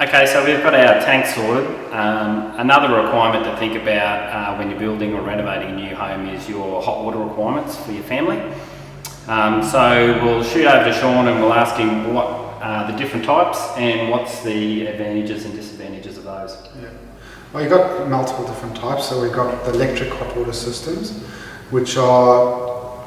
Okay, so we've got our tank sorted. Another requirement to think about when you're building or renovating a new home is your hot water requirements for your family. So we'll shoot over to Sean and we'll ask him what are the different types and what's the advantages and disadvantages of those. Yeah. Well, you've got multiple different types. So we've got the electric hot water systems, which are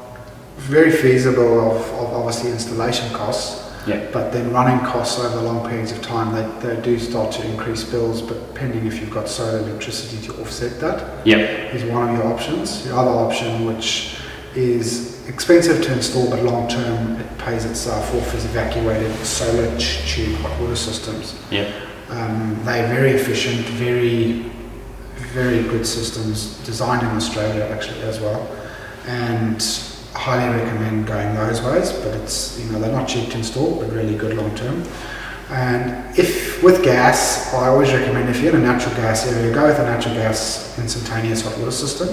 very feasible of obviously installation costs. Yeah. But then running costs over long periods of time, they do start to increase bills, but depending if you've got solar electricity to offset that, is one of your options. The other option, which is expensive to install but long term, it pays itself off, is evacuated solar tube hot water systems. Yeah. They're very efficient, very, very good systems, designed in Australia actually as well, and highly recommend going those ways. But it's, they're not cheap to install, but really good long term. And if with gas, I always recommend, if you're in a natural gas area, go with a natural gas instantaneous hot water system.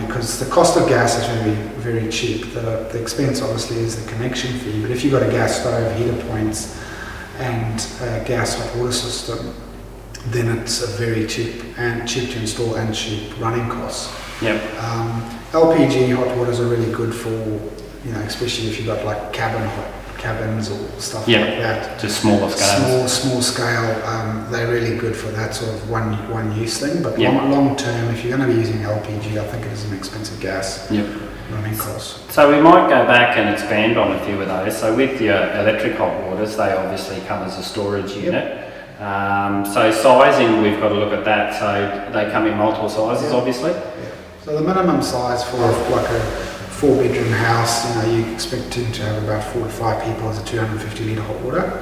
Because the cost of gas is very, very cheap. The expense obviously is the connection fee, but if you've got a gas stove, heater points, and a gas hot water system, then it's a very cheap to install and cheap running costs. LPG hot waters are really good for, especially if you've got like cabins or stuff like that. Just smaller scale. Small scale. They're really good for that sort of one use thing. But long term, if you're going to be using LPG, I think it is an expensive gas running cost. So we might go back and expand on a few of those. So with your electric hot waters, they obviously come as a storage unit. So sizing, we've got to look at that. So they come in multiple sizes, obviously. So the minimum size for like a 4-bedroom house, you're expecting to have about 4 to 5 people, is a 250 litre hot water.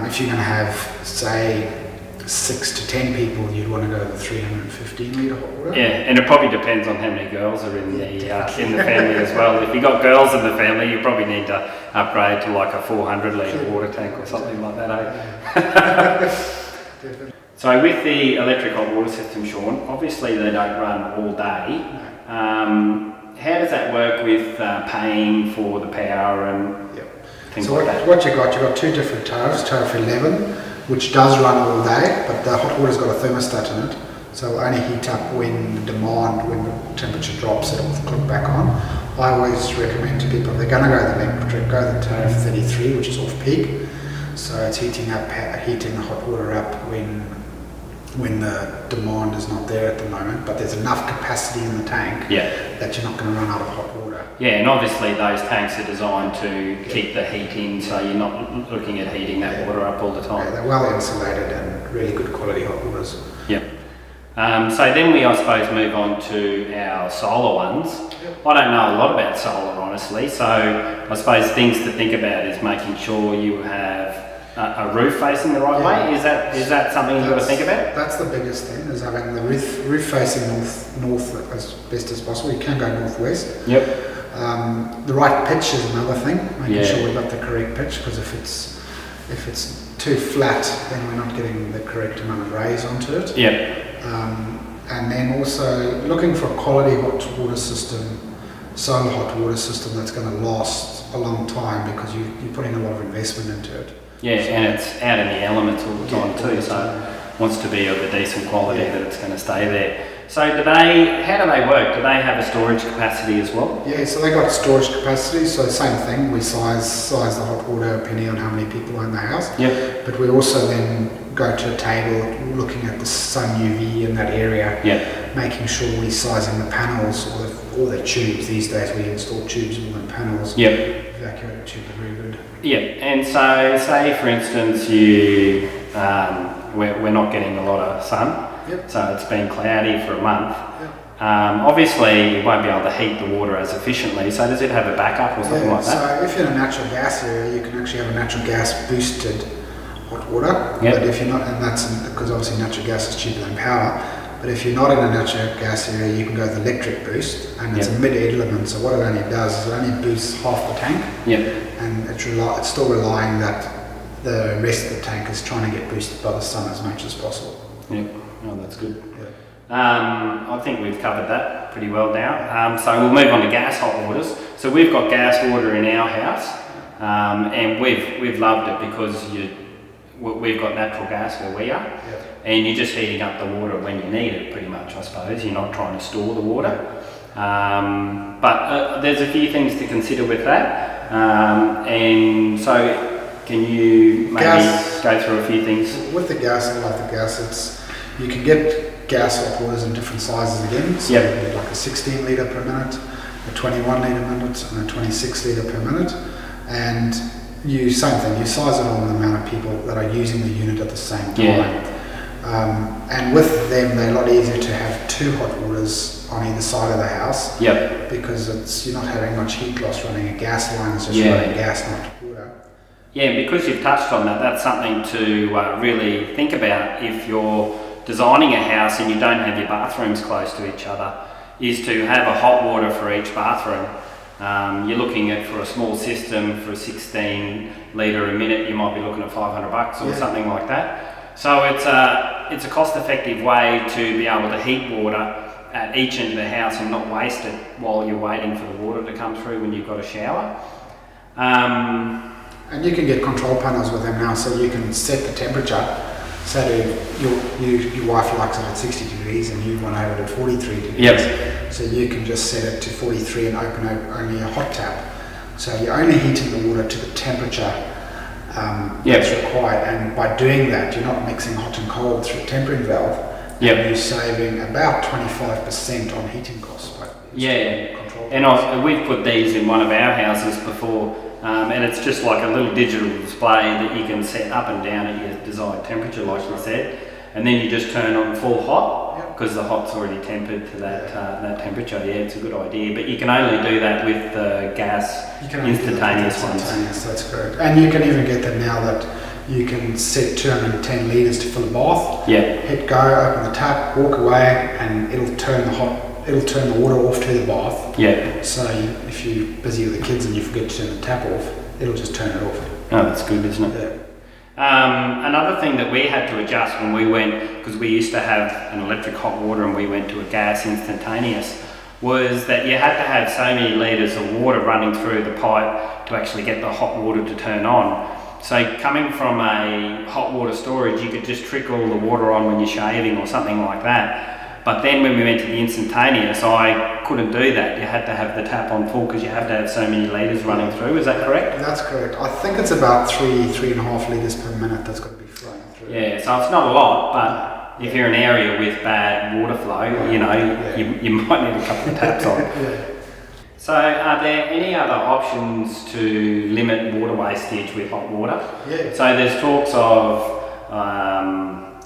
If you're going to have, say, 6 to 10 people, you'd want to go with 315 litre hot water. And it probably depends on how many girls are in the family as well. If you've got girls in the family, you probably need to upgrade to like a 400 litre water tank or something like that. So with the electric hot water system, Sean, obviously they don't run all day. How does that work with paying for the power and things like that? What you've got 2 different tariffs. Tariff 11, which does run all day, but the hot water's got a thermostat in it, so it'll only heat up when the temperature drops, it'll click back on. I always recommend to people, if they're going to go the electric, go the tariff 33, which is off peak. So it's heating the hot water up when the demand is not there at the moment, but there's enough capacity in the tank that you're not going to run out of hot water. And obviously those tanks are designed to keep the heat in, so you're not looking at heating that water up all the time. They're well insulated and really good quality hot waters. So then we, I suppose, move on to our solar ones. I don't know a lot about solar, honestly, so I suppose things to think about is making sure you have a roof facing the right way. Is that something you've got to think about? That's the biggest thing, is having the roof facing north as best as possible. You can go northwest. The right pitch is another thing, making sure we've got the correct pitch, because if it's too flat, then we're not getting the correct amount of rays onto it. And then also looking for a quality hot water system, solar hot water system that's going to last a long time, because you're putting a lot of investment into it. And it's out in the elements all the time too, so it wants to be of a decent quality that it's going to stay there. So how do they work? Do they have a storage capacity as well? So they got storage capacity, so same thing, we size the hot water depending on how many people are in the house. But we also then go to a table looking at the sun UV in that area, making sure we're sizing the panels or the tubes. These days we install tubes more than panels. Evacuated tube are very good. And so say for instance we're not getting a lot of sun. So it's been cloudy for a month. Obviously you won't be able to heat the water as efficiently, so does it have a backup or something like that? So if you're in a natural gas area, you can actually have a natural gas boosted hot water. But if you're not, and that's because obviously natural gas is cheaper than power, but if you're not in a natural gas area, you can go with electric boost, and it's a mid-element, so what it only does is it only boosts half the tank, and it's still relying that the rest of the tank is trying to get boosted by the sun as much as possible. That's good. I think we've covered that pretty well now. So we'll move on to gas hot waters. So we've got gas water in our house, and we've loved it because we've got natural gas where we are, and you're just heating up the water when you need it, pretty much, I suppose. You're not trying to store the water. But there's a few things to consider with that. And so, can you maybe go through a few things? With the gas, I like the gas. You can get gas hot waters in different sizes again. So you get like a 16 litre per minute, a 21 litre per minute, and a 26 litre per minute. And same thing, you size it on the amount of people that are using the unit at the same time. And with them, they're a lot easier to have 2 hot waters on either side of the house. Because you're not having much heat loss running a gas line, it's just running gas, not water. Yeah, because you've touched on that, that's something to really think about if you're designing a house and you don't have your bathrooms close to each other, is to have a hot water for each bathroom. You're looking at, for a small system, for a 16 litre a minute, you might be looking at $500 or something like that. So it's a cost-effective way to be able to heat water at each end of the house and not waste it while you're waiting for the water to come through when you've got a shower. And you can get control panels with them now, so you can set the temperature. So your wife likes it at 60 degrees and you want to have it at 43 degrees. So you can just set it to 43 and open only a hot tap. So you're only heating the water to the temperature that's required. And by doing that, you're not mixing hot and cold through a tempering valve. And you're saving about 25% on heating costs. And we've put these in one of our houses before. And it's just like a little digital display that you can set up and down at your desired temperature, like you said, and then you just turn on full hot because the hot's already tempered to that temperature. It's a good idea, but you can only do that with the gas instantaneous ones. That's correct. And you can even get them now that you can set 210 litres to fill a bath. Hit go, open the tap, walk away, and it'll turn the water off to the bath. So if you're busy with the kids and you forget to turn the tap off, it'll just turn it off. Oh, that's good, isn't it? Another thing that we had to adjust when we went, because we used to have an electric hot water and we went to a gas instantaneous, was that you had to have so many litres of water running through the pipe to actually get the hot water to turn on. So coming from a hot water storage, you could just trickle the water on when you're shaving or something like that. But then when we went to the instantaneous, I couldn't do that. You had to have the tap on full because you have to have so many litres running through. Is that correct? That's correct. I think it's about 3.5 litres per minute that's got to be flowing through. So it's not a lot, but if you're in an area with bad water flow, you might need a couple of taps on. So are there any other options to limit water wastage with hot water? So there's talks of,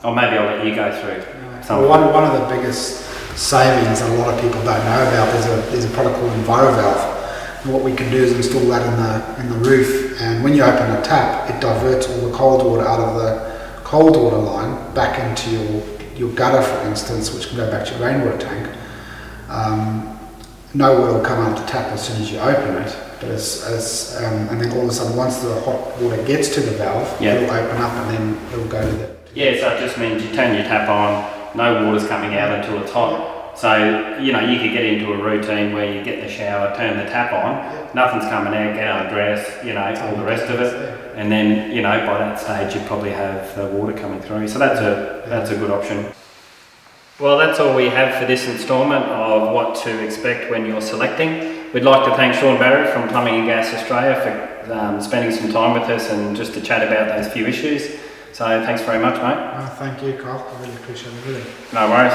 or maybe I'll let you go through. Well, one of the biggest savings a lot of people don't know about is a product called EnviroValve. And what we can do is install that in the roof, and when you open a tap, it diverts all the cold water out of the cold water line back into your gutter, for instance, which can go back to your rainwater tank. No water will come out of the tap as soon as you open it, but and then all of a sudden, once the hot water gets to the valve, it'll open up and then it'll go to the... So it just means you turn your tap on, no water's coming out until it's hot. So, you could get into a routine where you get in the shower, turn the tap on, nothing's coming out, get undressed, all the rest of it. And then, by that stage, you probably have the water coming through. So that's a good option. Well, that's all we have for this instalment of what to expect when you're selecting. We'd like to thank Sean Barrett from Plumbing and Gas Australia for spending some time with us and just to chat about those few issues. So thanks very much, mate. Thank you, Carl. I really appreciate it. No worries.